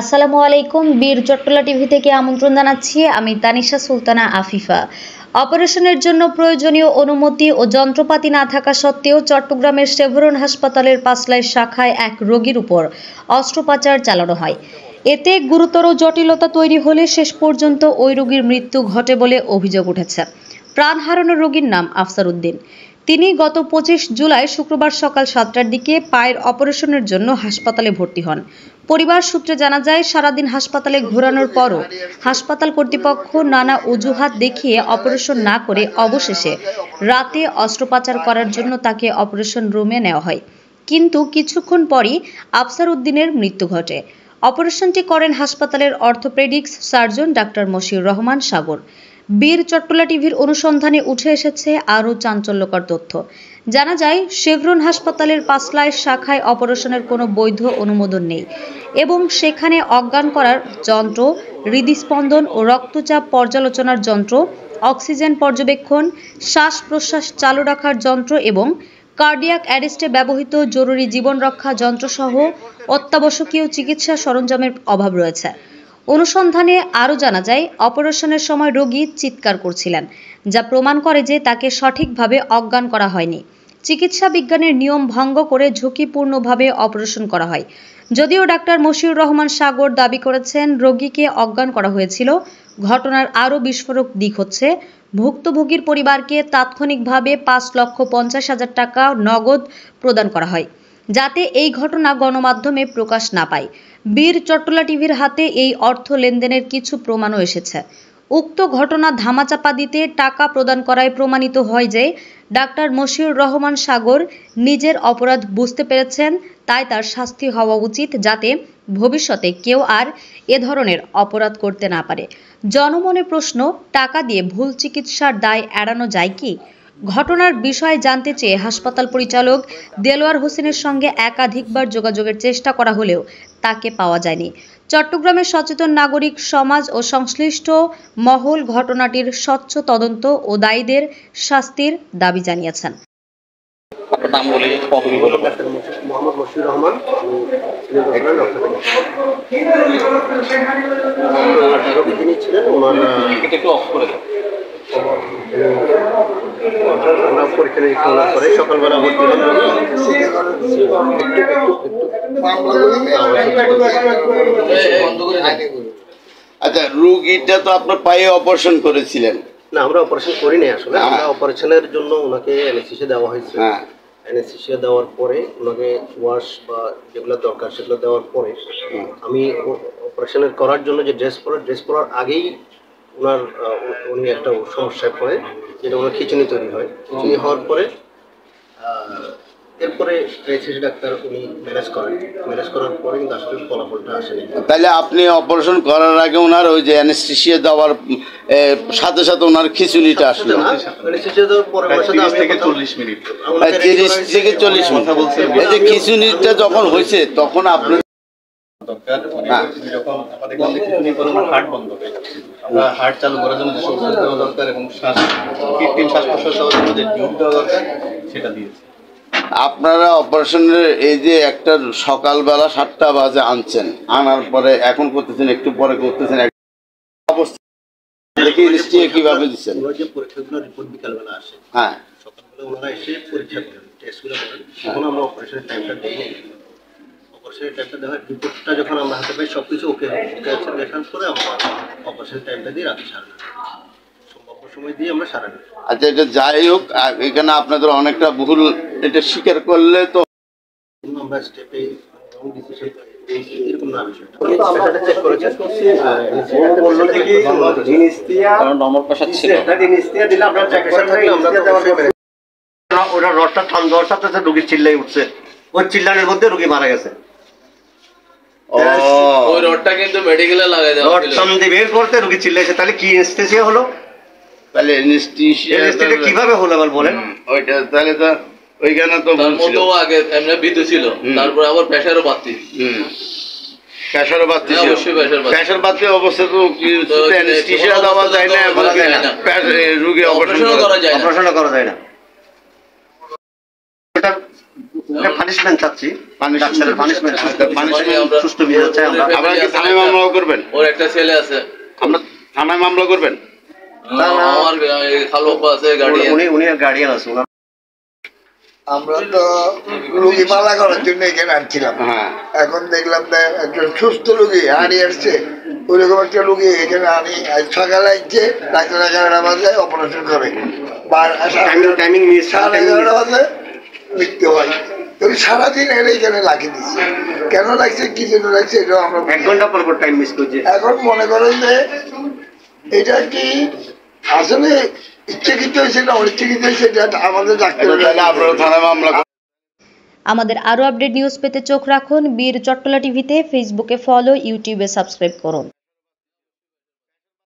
আসসালামু আলাইকুম। বীর চট্টলা টিভি থেকে আমন্ত্রণ জানাচ্ছি আমি তানিশা সুলতানা আফিফা। অপারেশনের জন্য প্রয়োজনীয় অনুমতি ও যন্ত্রপাতি না থাকা সত্ত্বেও চট্টগ্রামের শেভরন হাসপাতালের পাঁচলাই শাখায় এক রোগীর উপর অস্ত্রোপচার চালানো হয়। এতে গুরুতর জটিলতা তৈরি হলে শেষ পর্যন্ত ওই রোগীর মৃত্যু ঘটে বলে অভিযোগ উঠেছে। প্রাণ হারানো রোগীর নাম আফসার উদ্দিন। তিনি গত 25 জুলাই শুক্রবার সকাল 7টার দিকে পায়ের অপারেশনের জন্য হাসপাতালে ভর্তি হন। পরিবার সূত্রে জানা যায়, সারাদিন হাসপাতালে ঘোরানোর পরও হাসপাতাল কর্তৃপক্ষ নানা অজুহাত দেখিয়ে অপারেশন না করে অবশেষে রাতে অস্ত্রোপচার করার জন্য তাকে অপারেশন রুমে নেওয়া হয়। কিন্তু কিছুক্ষণ পরই আফসার উদ্দিনের মৃত্যু ঘটে। অপারেশনটি করেন হাসপাতালের orthopaedics surgeon doctor Mashiur Rahman Sagar. Bir Chattala টিভির অনুসন্ধানে উঠে এসেছে আরও চাঞ্চল্যকর তথ্য। জানা যায়, শেভরন হাসপাতালের পাঁচলাই শাখায় অপারেশনের কোনো বৈধ অনুমোদন নেই এবং সেখানে অজ্ঞান করার যন্ত্র, হৃদস্পন্দন ও রক্তচাপ পর্যালোচনার যন্ত্র, অক্সিজেন পর্যবেক্ষণ, শ্বাস প্রশ্বাস চালু রাখার যন্ত্র এবং কার্ডিয়াক অ্যারেস্টে ব্যবহৃত জরুরি জীবন রক্ষা যন্ত্রসহ অত্যাবশ্যকীয় চিকিৎসা সরঞ্জামের অভাব রয়েছে। অনুসন্ধানে আরও জানা যায়, অপারেশনের সময় রোগী চিৎকার করছিলেন, যা প্রমাণ করে যে তাকে সঠিকভাবে অজ্ঞান করা হয়নি। চিকিৎসা বিজ্ঞানের নিয়ম ভঙ্গ করে ঝুঁকিপূর্ণভাবে অপারেশন করা হয়। যদিও ডাক্তার মশিউর রহমান সাগর দাবি করেছেন রোগীকে অজ্ঞান করা হয়েছিল, ঘটনার আরও বিস্ফোরক দিক হচ্ছে ভুক্তভোগীর পরিবারকে তাৎক্ষণিকভাবে 5,50,000 টাকা নগদ প্রদান করা হয়, যাতে এই ঘটনা গণমাধ্যমে প্রকাশ না পায়। বীর চট্টলা টিভির হাতে এই অর্থ লেনদেনের কিছু প্রমাণও এসেছে। উক্ত ঘটনা ধামাচাপা দিতে টাকা প্রদান করায় প্রমাণিত হয় যে ডাক্তার মশিউর রহমান সাগর নিজের অপরাধ বুঝতে পেরেছেন, তাই তার শাস্তি হওয়া উচিত, যাতে ভবিষ্যতে কেউ আর এ ধরনের অপরাধ করতে না পারে। জনমনে প্রশ্ন, টাকা দিয়ে ভুল চিকিৎসার দায় এড়ানো যায় কি? ঘটনার বিষয়ে জানতে চেয়ে হাসপাতাল পরিচালক দেলোয়ার হোসেনের সঙ্গে একাধিকবার যোগাযোগের চেষ্টা করা হলেও তাকে পাওয়া যায়নি। চট্টগ্রামের সচেতন নাগরিক সমাজ ও সংশ্লিষ্ট মহল ঘটনাটির স্বচ্ছ তদন্ত ও দায়ীদের শাস্তির দাবি জানিয়েছেন। মোহাম্মদ মশিউর রহমান, যিনি ছিলেন আমরা পরীক্ষা নিরীক্ষা করে সকালবেলা ভর্তি আচ্ছা, রোগীটা তো আপনার পায়ে অপারেশন করেছিলেন? না, আমরা অপারেশন করি নাই। আসলে আমরা অপারেশনের জন্য ওনাকে অ্যানেস্থেসিয়া দেওয়া হয়েছে। অ্যানেস্থেসিয়া দেওয়ার পরে ওনাকে ওয়াশ বা যেগুলো দরকার সেগুলো দেওয়ার পরে আমি অপারেশনের করার জন্য যে ড্রেস পরার আগেই উনি একটা সমস্যায় পড়ে, যেটা ওনার খিঁচুনি তৈরি হয়। খিঁচুনি হওয়ার পরে এরপরে অ্যানেস্থেসিয়া ডাক্তার উনি ম্যানেজ করার পরে কিন্তু আসলে ফলাফলটা আসেনি। তাহলে আপনি অপারেশন করার আগে ওনার ওই যে অ্যানেস্থেসিয়া দেওয়ার সাথে সাথে ওনার খিঁচুনিটা আসলো? অ্যানেস্থেসিয়া দেওয়ার পরে 30 থেকে 40 মিনিট এই যে খিঁচুনিটা যখন হয়েছে তখন আপনি দরকার যখন আমাদের খিঁচুনি করে হার্ট বন্ধ হয়ে যাচ্ছে, আমরা হার্ট চালু করার জন্য যে ওষুধ দেওয়া দরকার এবং কৃত্রিম শ্বাস প্রশ্বাস দেওয়ার জন্য যে টিউব দেওয়া দরকার সেটা দিয়েছে। আপনারা অপারেশনের এই যে একটা সকালবেলা 7টা বাজে আনছেন, আনার পরে এখন করতেছেন, একটু পরে করতেছেন, অবস্থা দেখি কিভাবে দিচ্ছেন? যে পরীক্ষাগুলো রিপোর্ট বিকালবেলা আসে, হ্যাঁ, সকালবেলা ওনারা এসে পরীক্ষা করেন, টেস্টগুলো করেন। তখন আমরা অপারেশনের টাইমটা দিই। অপারেশনের টাইমটা দেওয়ার রিপোর্টটা যখন আমরা হাতে পাই, সব কিছু ওকে আছে দেখার পরে আমরা অপারেশনের টাইমটা দিই রাতে 9:30 সম্ভাব্য সময় দিয়ে আমরা 9:30। আচ্ছা, এটা যাই হোক, এখানে আপনাদের অনেকটা ভুল এটা স্বীকার করলে তো আমরা স্টেপে ডিসিশন এরকম না বিষয়টা চেক করেছেন। জিনিস দিয়া কারণ নরমাল প্রেসার ছিল, জিনিস দিয়া দিলে আমরা প্রেসার থাকলে আমরা ওটা রডটা টান দেওয়ার সাথে সাথে রোগী চিল্লাই উঠছে। ওই চিল্লানোর মধ্যে রোগী মারা গেছে। ওই রডটা কিন্তু মেডিকেলে লাগাই দেওয়া রড টান দিয়ে বের করতে রোগী চিল্লাইছে। তাহলে কি অ্যানেস্থেসিয়া হলো? তাহলে অ্যানেস্থেসিয়া কিভাবে হলো আবার বলেন? ওইটা তাহলে তো ওইখানে তো আগে এমনি বিদ্যুৎ ছিল, তারপর আবার প্রেসারও বাড়তি। প্রেসার বাড়তি অবস্থা তো অ্যানেস্থেসিয়া দেওয়া যায় না, রোগী অপারেশন করা যায় না। পানিশমেন্ট চাচ্ছি, Punishment। পানিশমেন্ট আমরা- সুষ্ঠু বিচার চাই আমরা। আপনারা কি থানায় মামলা করবেন? ওর একটা ছেলে আছে, আমরা থানায় মামলা করবেন? আমার খালু আছে গাড়ি। উনি গার্ডিয়ান আছে, ওনার আমরা তো রুগী মালা করার জন্য এখানে আনছিলাম। হ্যাঁ। এখন দেখলাম যে একজন সুস্থ রুগী হারিয়ে আসছে, ওইরকম একটা রুগী এখানে আনি আজ সকালে আসছে, ডাক্তার 11টা বাজে অপারেশন করে, টাইমিং মিস, 11:30 বাজে মৃত্যু হয়। তো সারাদিন এরা এখানে লাগিয়ে দিচ্ছে, কেন লাগছে কি জন্য লাগছে এটাও আমরা বুঝি 1 না। ঘন্টা পর টাইম মিস করছে। এখন মনে করেন যে এটা কি আসলে ইচ্ছাকৃত হয়েছে না অনিচ্ছাকৃত হয়েছে, এটা আমাদের ডাক্তার তাহলে আপনারা থানায় মামলা করবেন? আমাদের আরও আপডেট নিউজ পেতে চোখ রাখুন বীর চট্টলা টিভিতে। ফেসবুকে ফলো, ইউটিউবে সাবস্ক্রাইব করুন।